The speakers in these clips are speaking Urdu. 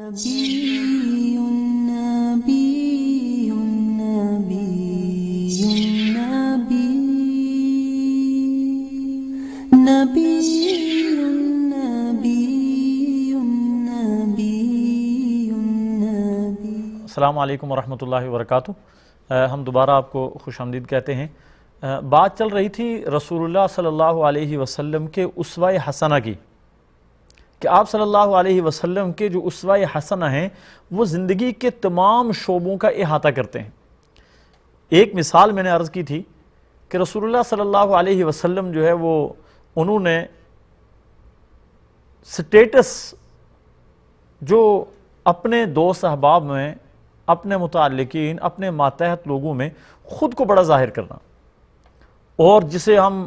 نبی نبی نبی نبی نبی السلام علیکم ورحمۃ اللہ وبرکاتہ۔ ہم دوبارہ آپ کو خوش آمدید کہتے ہیں۔ بات چل رہی تھی رسول اللہ صلی اللہ علیہ وسلم کے اسوہ حسنہ کی، کہ آپ صلی اللہ علیہ وسلم کے جو اسوہ حسنہ ہیں وہ زندگی کے تمام شعبوں کا احاطہ کرتے ہیں۔ ایک مثال میں نے عرض کی تھی کہ رسول اللہ صلی اللہ علیہ وسلم جو ہے وہ انہوں نے سٹیٹس جو اپنے دوست احباب میں، اپنے متعلقین، اپنے ماتحت لوگوں میں خود کو بڑا ظاہر کرنا، اور جسے ہم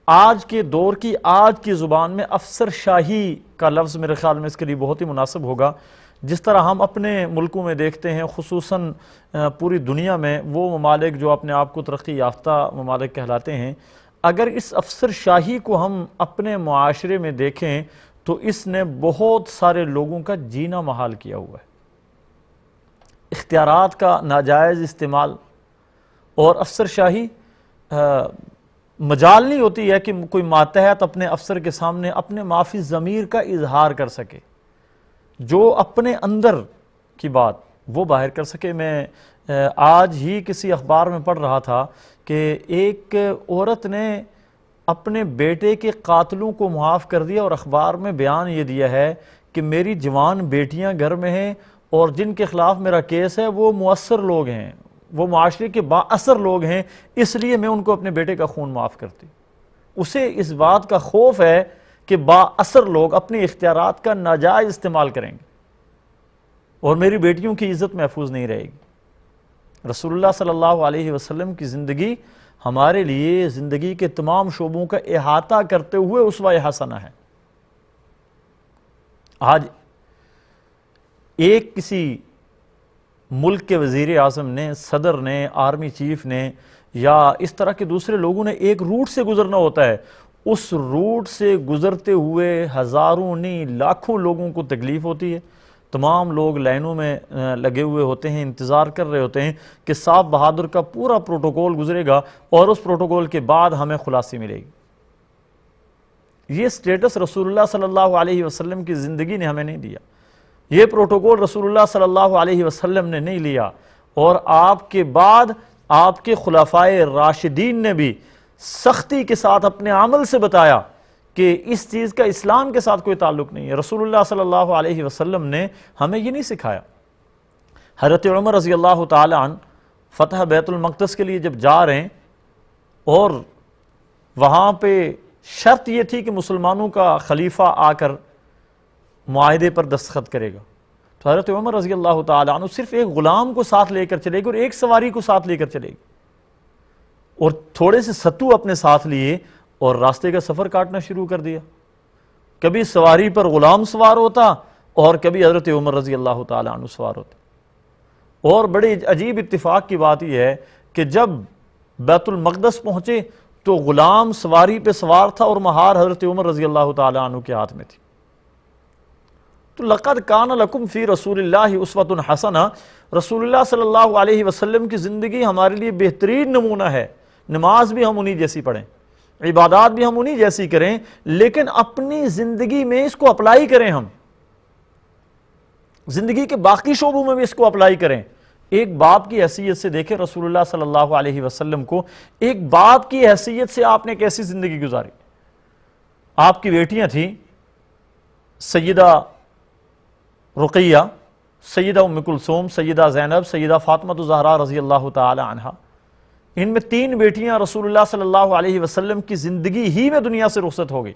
آج کے دور کی آج کی زبان میں افسر شاہی کا لفظ میرے خیال میں اس کے لیے بہت ہی مناسب ہوگا۔ جس طرح ہم اپنے ملکوں میں دیکھتے ہیں، خصوصاً پوری دنیا میں وہ ممالک جو اپنے آپ کو ترقی یافتہ ممالک کہلاتے ہیں، اگر اس افسر شاہی کو ہم اپنے معاشرے میں دیکھیں تو اس نے بہت سارے لوگوں کا جینا محال کیا ہوا ہے۔ اختیارات کا ناجائز استعمال، اور افسر شاہی مجال نہیں ہوتی ہے کہ کوئی ماتحت اپنے افسر کے سامنے اپنے معافی ضمیر کا اظہار کر سکے، جو اپنے اندر کی بات وہ باہر کر سکے۔ میں آج ہی کسی اخبار میں پڑھ رہا تھا کہ ایک عورت نے اپنے بیٹے کے قاتلوں کو معاف کر دیا، اور اخبار میں بیان یہ دیا ہے کہ میری جوان بیٹیاں گھر میں ہیں اور جن کے خلاف میرا کیس ہے وہ مؤثر لوگ ہیں، وہ معاشرے کے با اثر لوگ ہیں، اس لیے میں ان کو اپنے بیٹے کا خون معاف کرتی۔ اسے اس بات کا خوف ہے کہ با اثر لوگ اپنے اختیارات کا ناجائز استعمال کریں گے اور میری بیٹیوں کی عزت محفوظ نہیں رہے گی۔ رسول اللہ صلی اللہ علیہ وسلم کی زندگی ہمارے لیے زندگی کے تمام شعبوں کا احاطہ کرتے ہوئے اسوہ حسنہ ہے۔ آج ایک کسی ملک کے وزیر اعظم نے، صدر نے، آرمی چیف نے یا اس طرح کے دوسرے لوگوں نے ایک روٹ سے گزرنا ہوتا ہے، اس روٹ سے گزرتے ہوئے ہزاروں نہیں لاکھوں لوگوں کو تکلیف ہوتی ہے۔ تمام لوگ لائنوں میں لگے ہوئے ہوتے ہیں، انتظار کر رہے ہوتے ہیں کہ صاحب بہادر کا پورا پروٹوکول گزرے گا اور اس پروٹوکول کے بعد ہمیں خلاصی ملے گی۔ یہ سٹیٹس رسول اللہ صلی اللہ علیہ وسلم کی زندگی نے ہمیں نہیں دیا، یہ پروٹوکول رسول اللہ صلی اللہ علیہ وسلم نے نہیں لیا، اور آپ کے بعد آپ کے خلفائے راشدین نے بھی سختی کے ساتھ اپنے عمل سے بتایا کہ اس چیز کا اسلام کے ساتھ کوئی تعلق نہیں ہے۔ رسول اللہ صلی اللہ علیہ وسلم نے ہمیں یہ نہیں سکھایا۔ حضرت عمر رضی اللہ تعالی عنہ فتح بیت المقدس کے لیے جب جا رہے ہیں اور وہاں پہ شرط یہ تھی کہ مسلمانوں کا خلیفہ آ کر معاہدے پر دستخط کرے گا، تو حضرت عمر رضی اللہ تعالی عنہ صرف ایک غلام کو ساتھ لے کر چلے گئے اور ایک سواری کو ساتھ لے کر چلے گئے، اور تھوڑے سے ستو اپنے ساتھ لیے اور راستے کا سفر کاٹنا شروع کر دیا۔ کبھی سواری پر غلام سوار ہوتا اور کبھی حضرت عمر رضی اللہ تعالی عنہ سوار ہوتے۔ اور بڑی عجیب اتفاق کی بات یہ ہے کہ جب بیت المقدس پہنچے تو غلام سواری پہ سوار تھا اور مہار حضرت عمر رضی اللہ تعالی عنہ کے ہاتھ میں تھی۔ تو لَقَدْ كَانَ لَكُمْ فِي رَسُولِ اللَّهِ أُسْوَةٌ حَسَنَةٌ، رسول اللہ صلی اللہ علیہ وسلم کی زندگی ہمارے لیے بہترین نمونہ ہے۔ نماز بھی ہم انہی جیسی پڑھیں، عبادات بھی ہم انہی جیسی کریں، لیکن اپنی زندگی میں اس کو اپلائی کریں، ہم زندگی کے باقی شعبوں میں بھی اس کو اپلائی کریں۔ ایک باپ کی حیثیت سے دیکھیں رسول اللہ صلی اللہ علیہ وسلم کو، ایک باپ کی حیثیت سے آپ نے کیسی زندگی گزاری۔ آپ کی بیٹیاں تھیں سیدہ رقیہ، سیدہ ام کلثوم، سیدہ زینب، سیدہ فاطمہ الزہرا رضی اللہ تعالی عنہا۔ ان میں تین بیٹیاں رسول اللہ صلی اللہ علیہ وسلم کی زندگی ہی میں دنیا سے رخصت ہو گئی۔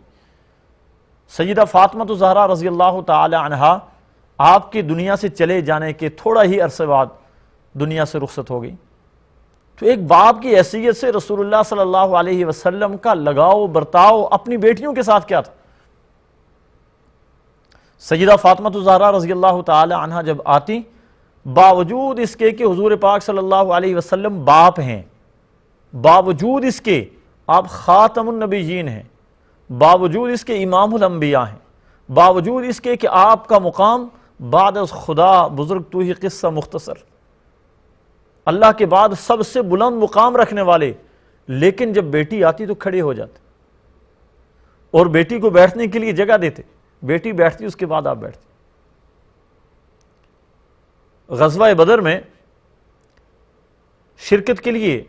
سیدہ فاطمہ الزہرا رضی اللہ تعالی عنہا آپ کی دنیا سے چلے جانے کے تھوڑا ہی عرصے بعد دنیا سے رخصت ہو گئی۔ تو ایک باپ کی حیثیت سے رسول اللہ صلی اللہ علیہ وسلم کا لگاؤ برتاؤ اپنی بیٹیوں کے ساتھ کیا تھا۔ سیدہ فاطمہ الزہرا رضی اللہ تعالی عنہا جب آتی، باوجود اس کے کہ حضور پاک صلی اللہ علیہ وسلم باپ ہیں، باوجود اس کے آپ خاتم النبیین ہیں، باوجود اس کے امام الانبیاء ہیں، باوجود اس کے کہ آپ کا مقام بعد از خدا بزرگ تو ہی قصہ مختصر، اللہ کے بعد سب سے بلند مقام رکھنے والے، لیکن جب بیٹی آتی تو کھڑے ہو جاتے اور بیٹی کو بیٹھنے کے لیے جگہ دیتے، بیٹی بیٹھتی اس کے بعد آپ بیٹھتے۔ غزوہ بدر میں شرکت کے لیے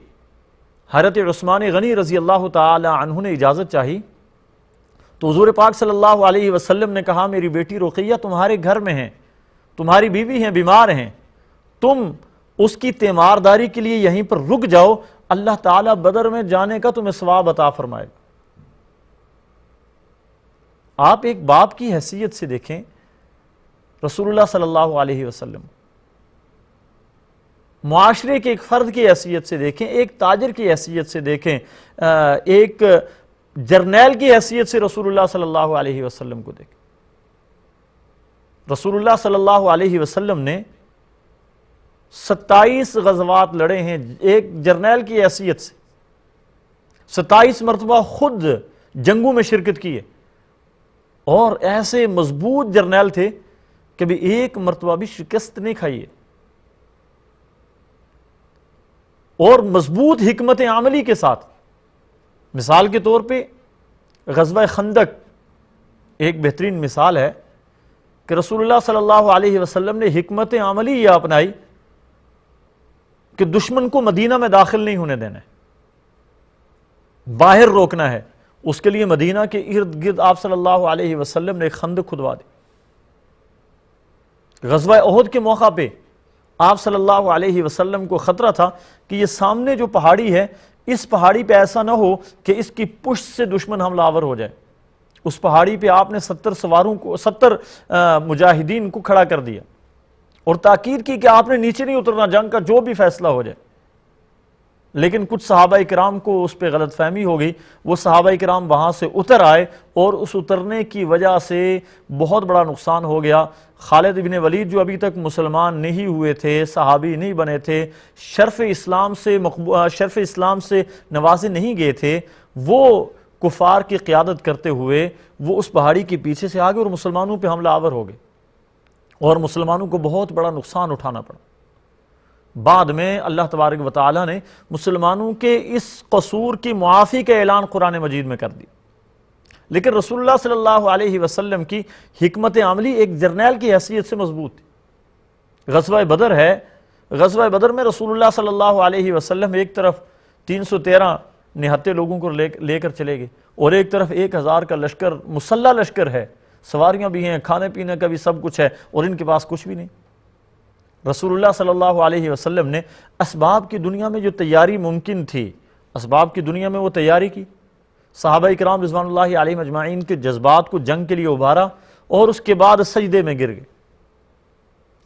حضرت عثمان غنی رضی اللہ تعالی عنہ نے اجازت چاہی تو حضور پاک صلی اللہ علیہ وسلم نے کہا میری بیٹی رقیہ تمہارے گھر میں ہیں، تمہاری بیوی ہیں، بیمار ہیں، تم اس کی تیمارداری کے لیے یہیں پر رک جاؤ، اللہ تعالیٰ بدر میں جانے کا تمہیں ثواب عطا فرمائے گا۔ آپ ایک باپ کی حیثیت سے دیکھیں رسول اللہ صلی اللہ علیہ وسلم، معاشرے کے ایک فرد کی حیثیت سے دیکھیں، ایک تاجر کی حیثیت سے دیکھیں، ایک جرنیل کی حیثیت سے رسول اللہ صلی اللہ علیہ وسلم کو دیکھیں۔ رسول اللہ صلی اللہ علیہ وسلم نے 27 غزوات لڑے ہیں ایک جرنیل کی حیثیت سے، 27 مرتبہ خود جنگوں میں شرکت کی ہے، اور ایسے مضبوط جرنیل تھے کہ بھی ایک مرتبہ بھی شکست نہیں کھائی ہے، اور مضبوط حکمت عملی کے ساتھ۔ مثال کے طور پہ غزوہ خندق ایک بہترین مثال ہے کہ رسول اللہ صلی اللہ علیہ وسلم نے حکمت عملی یہ اپنائی کہ دشمن کو مدینہ میں داخل نہیں ہونے دینا ہے، باہر روکنا ہے، اس کے لیے مدینہ کے ارد گرد آپ صلی اللہ علیہ وسلم نے ایک خندق کھدوا دی۔ غزوہ احد کے موقع پہ آپ صلی اللہ علیہ وسلم کو خطرہ تھا کہ یہ سامنے جو پہاڑی ہے اس پہاڑی پہ ایسا نہ ہو کہ اس کی پشت سے دشمن حملہ آور ہو جائے۔ اس پہاڑی پہ آپ نے 70 مجاہدین کو کھڑا کر دیا اور تاکید کی کہ آپ نے نیچے نہیں اترنا، جنگ کا جو بھی فیصلہ ہو جائے۔ لیکن کچھ صحابہ کرام کو اس پہ غلط فہمی ہو گئی، وہ صحابہ کرام وہاں سے اتر آئے اور اس اترنے کی وجہ سے بہت بڑا نقصان ہو گیا۔ خالد بن ولید جو ابھی تک مسلمان نہیں ہوئے تھے، صحابی نہیں بنے تھے، شرف اسلام سے نوازے نہیں گئے تھے، وہ کفار کی قیادت کرتے ہوئے وہ اس پہاڑی کے پیچھے سے آگے اور مسلمانوں پہ حملہ آور ہو گئے اور مسلمانوں کو بہت بڑا نقصان اٹھانا پڑا۔ بعد میں اللہ تبارک و تعالیٰ نے مسلمانوں کے اس قصور کی معافی کا اعلان قرآن مجید میں کر دی، لیکن رسول اللہ صلی اللہ علیہ وسلم کی حکمت عملی ایک جرنیل کی حیثیت سے مضبوط تھی۔ غزوہ بدر ہے، غزوہ بدر میں رسول اللہ صلی اللہ علیہ وسلم ایک طرف 313 نہتے لوگوں کو لے کر چلے گئے اور ایک طرف 1000 کا لشکر، مسلح لشکر ہے، سواریاں بھی ہیں، کھانے پینے کا بھی سب کچھ ہے، اور ان کے پاس کچھ بھی نہیں۔ رسول اللہ صلی اللہ علیہ وسلم نے اسباب کی دنیا میں جو تیاری ممکن تھی، اسباب کی دنیا میں وہ تیاری کی، صحابہ کرام رضوان اللہ علیہم اجمعین کے جذبات کو جنگ کے لیے ابھارا، اور اس کے بعد سجدے میں گر گئے۔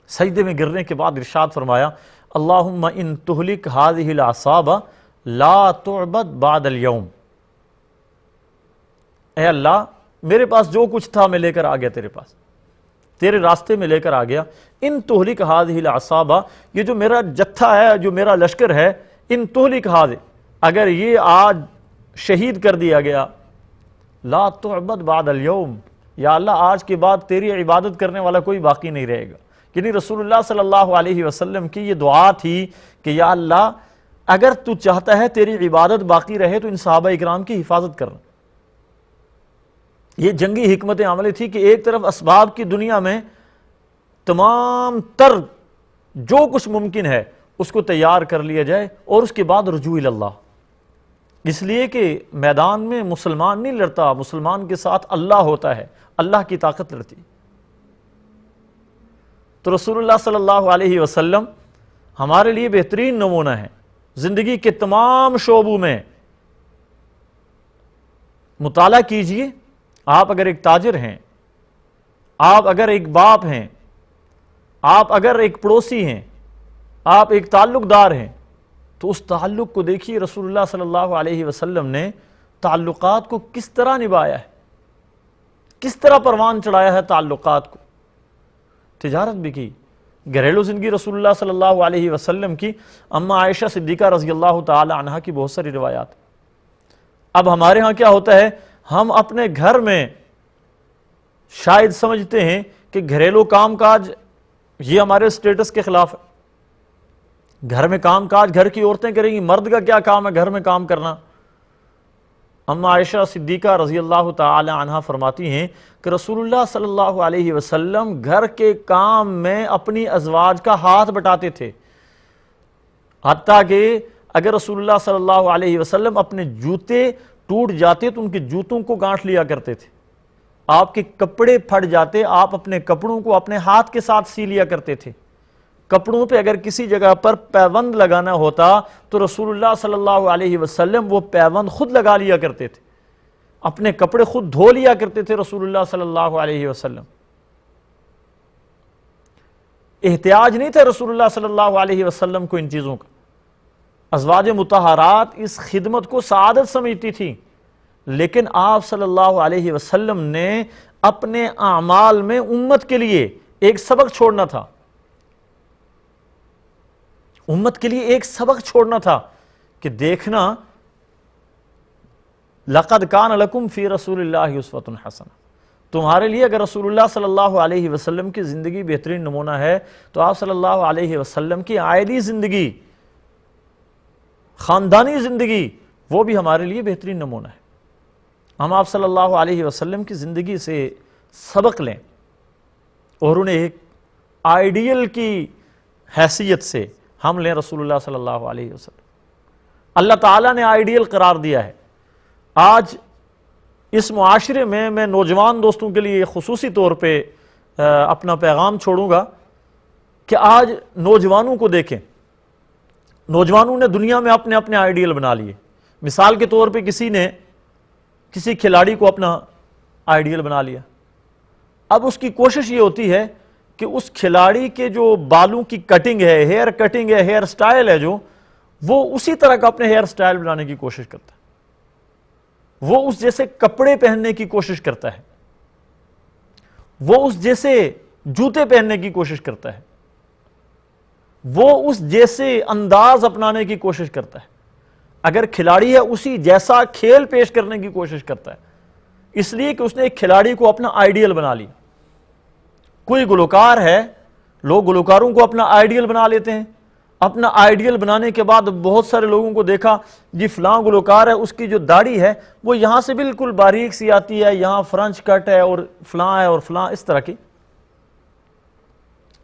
سجدے میں گرنے کے بعد ارشاد فرمایا اللہم ان تہلک ہذہ العصاب لا تعبد بعد اليوم، اے اللہ میرے پاس جو کچھ تھا میں لے کر آ گیا، تیرے راستے میں لے کر آ گیا۔ ان تہلک ہذہ العصاب، یہ جو میرا جتھا ہے، جو میرا لشکر ہے، ان تہلک ہذہ، اگر یہ آج شہید کر دیا گیا، لا تعبد بعد اليوم، یا اللہ آج کے بعد تیری عبادت کرنے والا کوئی باقی نہیں رہے گا۔ یعنی رسول اللہ صلی اللہ علیہ وسلم کی یہ دعا تھی کہ یا اللہ اگر تو چاہتا ہے تیری عبادت باقی رہے تو ان صحابہ اکرام کی حفاظت کرنا۔ یہ جنگی حکمت عملی تھی کہ ایک طرف اسباب کی دنیا میں تمام تر جو کچھ ممکن ہے اس کو تیار کر لیا جائے، اور اس کے بعد رجوع اللہ، اس لیے کہ میدان میں مسلمان نہیں لڑتا، مسلمان کے ساتھ اللہ ہوتا ہے، اللہ کی طاقت لڑتی۔ تو رسول اللہ صلی اللہ علیہ وسلم ہمارے لیے بہترین نمونہ ہے۔ زندگی کے تمام شعبوں میں مطالعہ کیجئے، آپ اگر ایک تاجر ہیں، آپ اگر ایک باپ ہیں، آپ اگر ایک پڑوسی ہیں، آپ ایک تعلق دار ہیں، تو اس تعلق کو دیکھیے رسول اللہ صلی اللہ علیہ وسلم نے تعلقات کو کس طرح نبھایا ہے، کس طرح پروان چڑھایا ہے تعلقات کو۔ تجارت بھی کی، گھریلو زندگی رسول اللہ صلی اللہ علیہ وسلم کی اما عائشہ صدیقہ رضی اللہ تعالی عنہ کی بہت ساری روایات۔ اب ہمارے ہاں کیا ہوتا ہے، ہم اپنے گھر میں شاید سمجھتے ہیں کہ گھریلو کام کاج یہ ہمارے سٹیٹس کے خلاف ہے. گھر میں کام کاج گھر کی عورتیں کریں گی، مرد کا کیا کام ہے گھر میں کام کرنا. اما عائشہ صدیقہ رضی اللہ تعالی عنہا فرماتی ہیں کہ رسول اللہ صلی اللہ علیہ وسلم گھر کے کام میں اپنی ازواج کا ہاتھ بٹاتے تھے، حتیٰ کہ اگر رسول اللہ صلی اللہ علیہ وسلم اپنے جوتے ٹوٹ جاتے تو ان کے جوتوں کو گانٹھ لیا کرتے تھے. آپ کے کپڑے پھٹ جاتے، آپ اپنے کپڑوں کو اپنے ہاتھ کے ساتھ سی لیا کرتے تھے. کپڑوں پہ اگر کسی جگہ پر پیوند لگانا ہوتا تو رسول اللہ صلی اللہ علیہ وسلم وہ پیوند خود لگا لیا کرتے تھے، اپنے کپڑے خود دھو لیا کرتے تھے رسول اللہ صلی اللہ علیہ وسلم. احتیاج نہیں تھا رسول اللہ صلی اللہ علیہ وسلم کو ان چیزوں کا. ازواج مطہرات اس خدمت کو سعادت سمجھتی تھی، لیکن آپ صلی اللہ علیہ وسلم نے اپنے اعمال میں امت کے لیے ایک سبق چھوڑنا تھا. امت کے لیے ایک سبق چھوڑنا تھا کہ دیکھنا لَقَدْ كَانَ لَكُمْ فِي رَسُولِ اللَّهِ أُسْوَةٌ حَسَنَةٌ. تمہارے لیے اگر رسول اللہ صلی اللہ علیہ وسلم کی زندگی بہترین نمونہ ہے تو آپ صلی اللہ علیہ وسلم کی عائلی زندگی، خاندانی زندگی، وہ بھی ہمارے لیے بہترین نمونہ ہے. ہم آپ صلی اللہ علیہ وسلم کی زندگی سے سبق لیں اور انہیں ایک آئیڈیل کی حیثیت سے ہم لیں رسول اللہ صلی اللہ علیہ وسلم. اللہ تعالیٰ نے آئیڈیل قرار دیا ہے. آج اس معاشرے میں نوجوان دوستوں کے لیے خصوصی طور پہ اپنا پیغام چھوڑوں گا کہ آج نوجوانوں کو دیکھیں. نوجوانوں نے دنیا میں اپنے اپنے آئیڈیل بنا لیے. مثال کے طور پہ کسی کھلاڑی کو اپنا آئیڈیل بنا لیا. اب اس کی کوشش یہ ہوتی ہے کہ اس کھلاڑی کے جو بالوں کی کٹنگ ہے، ہیئر کٹنگ ہے، ہیئر سٹائل ہے جو، وہ اسی طرح کا اپنے ہیئر سٹائل بنانے کی کوشش کرتا ہے. وہ اس جیسے کپڑے پہننے کی کوشش کرتا ہے، وہ اس جیسے جوتے پہننے کی کوشش کرتا ہے، وہ اس جیسے انداز اپنانے کی کوشش کرتا ہے. اگر کھلاڑی ہے اسی جیسا کھیل پیش کرنے کی کوشش کرتا ہے، اس لیے کہ اس نے ایک کھلاڑی کو اپنا آئیڈیل بنا لی. کوئی گلوکار ہے، لوگ گلوکاروں کو اپنا آئیڈیل بنا لیتے ہیں. اپنا آئیڈیل بنانے کے بعد بہت سارے لوگوں کو دیکھا جی فلاں گلوکار ہے، اس کی جو داڑھی ہے وہ یہاں سے بالکل باریک سی آتی ہے، یہاں فرنچ کٹ ہے اور فلاں ہے اور فلاں، اس طرح کی.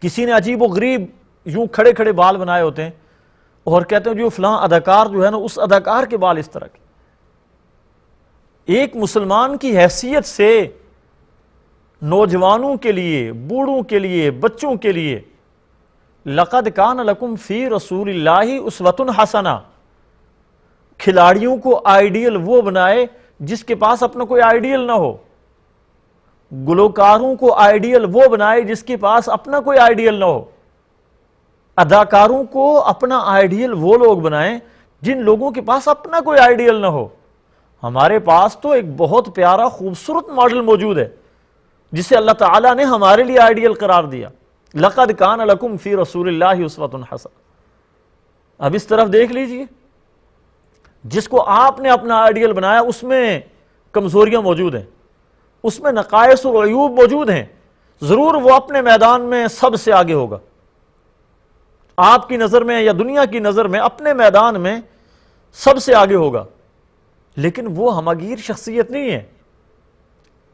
کسی نے عجیب و غریب یوں کھڑے کھڑے بال بنائے ہوتے ہیں اور کہتے ہیں جو فلاں اداکار جو ہے نا اس اداکار کے بال اس طرح کے. ایک مسلمان کی حیثیت سے نوجوانوں کے لیے، بوڑھوں کے لیے، بچوں کے لیے لَقَدْ كَانَ لَكُمْ فِي رَسُولِ اللَّهِ أُسْوَةٌ حَسَنَةٌ. کھلاڑیوں کو آئیڈیل وہ بنائے جس کے پاس اپنا کوئی آئیڈیل نہ ہو. گلوکاروں کو آئیڈیل وہ بنائے جس کے پاس اپنا کوئی آئیڈیل نہ ہو. اداکاروں کو اپنا آئیڈیل وہ لوگ بنائیں جن لوگوں کے پاس اپنا کوئی آئیڈیل نہ ہو. ہمارے پاس تو ایک بہت پیارا خوبصورت ماڈل موجود ہے جسے اللہ تعالیٰ نے ہمارے لیے آئیڈیل قرار دیا. لَقَدْ كَانَ لَكُمْ فِي رَسُولِ اللَّهِ أُسْوَةٌ حَسَنَةٌ. اب اس طرف دیکھ لیجئے، جس کو آپ نے اپنا آئیڈیل بنایا اس میں کمزوریاں موجود ہیں، اس میں نقائص و عیوب موجود ہیں. ضرور وہ اپنے میدان میں سب سے آگے ہوگا، آپ کی نظر میں یا دنیا کی نظر میں اپنے میدان میں سب سے آگے ہوگا، لیکن وہ ہماگیر شخصیت نہیں ہے.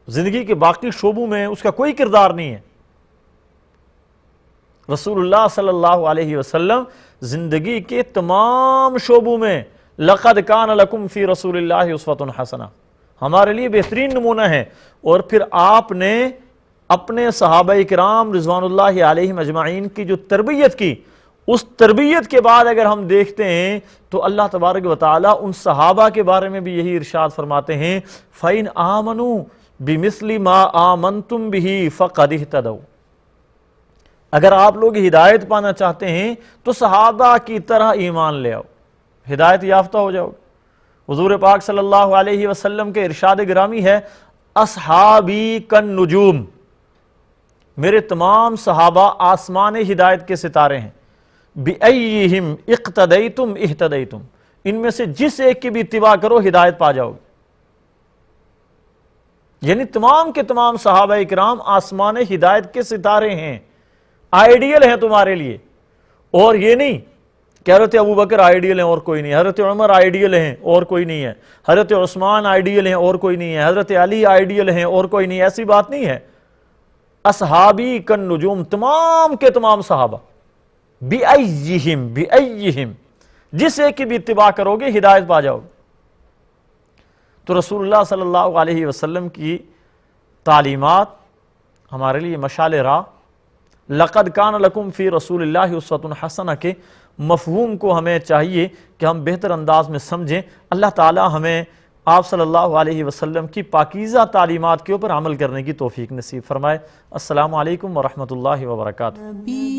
زندگی کے باقی شعبوں میں اس کا کوئی کردار نہیں ہے. رسول اللہ صلی اللہ علیہ وسلم زندگی کے تمام شعبوں میں لَقَدْ كَانَ لَكُمْ فِي رَسُولِ اللَّهِ أُسْوَةٌ حَسَنَةٌ ہمارے لیے بہترین نمونہ ہے. اور پھر آپ نے اپنے صحابہ کرام رضوان اللہ علیہم اجمعین کی جو تربیت کی، اس تربیت کے بعد اگر ہم دیکھتے ہیں تو اللہ تبارک و تعالیٰ ان صحابہ کے بارے میں بھی یہی ارشاد فرماتے ہیں فَإِنْ آمَنُوا بِمِثْلِ مَا آمَنْتُمْ بِهِ فَقَدْ اهْتَدَوْا. اگر آپ لوگ ہدایت پانا چاہتے ہیں تو صحابہ کی طرح ایمان لے آؤ، ہدایت یافتہ ہو جاؤ. حضور پاک صلی اللہ علیہ وسلم کے ارشاد گرامی ہے اصحابی کالنجوم، میرے تمام صحابہ آسمان ہدایت کے ستارے ہیں. بِأَيِّهِمْ اِقْتَدَيْتُمْ اِهْتَدَيْتُمْ، ان میں سے جس ایک کی بھی اتباع کرو ہدایت پا جاؤ. یعنی تمام کے تمام صحابہ اکرام آسمان ہدایت کے ستارے ہیں، آئیڈیل ہیں تمہارے لیے. اور یہ نہیں کہ حضرت ابو بکر آئیڈیل ہیں اور کوئی نہیں، حضرت عمر آئیڈیل ہیں اور کوئی نہیں ہے، حضرت عثمان آئیڈیل ہیں اور کوئی نہیں ہے، حضرت علی آئیڈیل ہیں اور کوئی نہیں. ایسی بات نہیں ہے. اصحابی کن نجوم، تمام کے تمام صحابہ، بِأَيِّهِمْ جس ایک کی بھی اتباع کرو گے ہدایت پا جاؤ گے. تو رسول اللہ صلی اللہ علیہ وسلم کی تعلیمات ہمارے لیے مشعل راہ. لَقَدْ كَانَ لَكُمْ فِي رَسُولِ اللَّهِ أُسْوَةٌ حَسَنَةٌ کے مفہوم کو ہمیں چاہیے کہ ہم بہتر انداز میں سمجھیں. اللہ تعالی ہمیں آپ صلی اللہ علیہ وسلم کی پاکیزہ تعلیمات کے اوپر عمل کرنے کی توفیق نصیب فرمائے. السلام علیکم ورحمۃ اللہ وبرکاتہ. نبی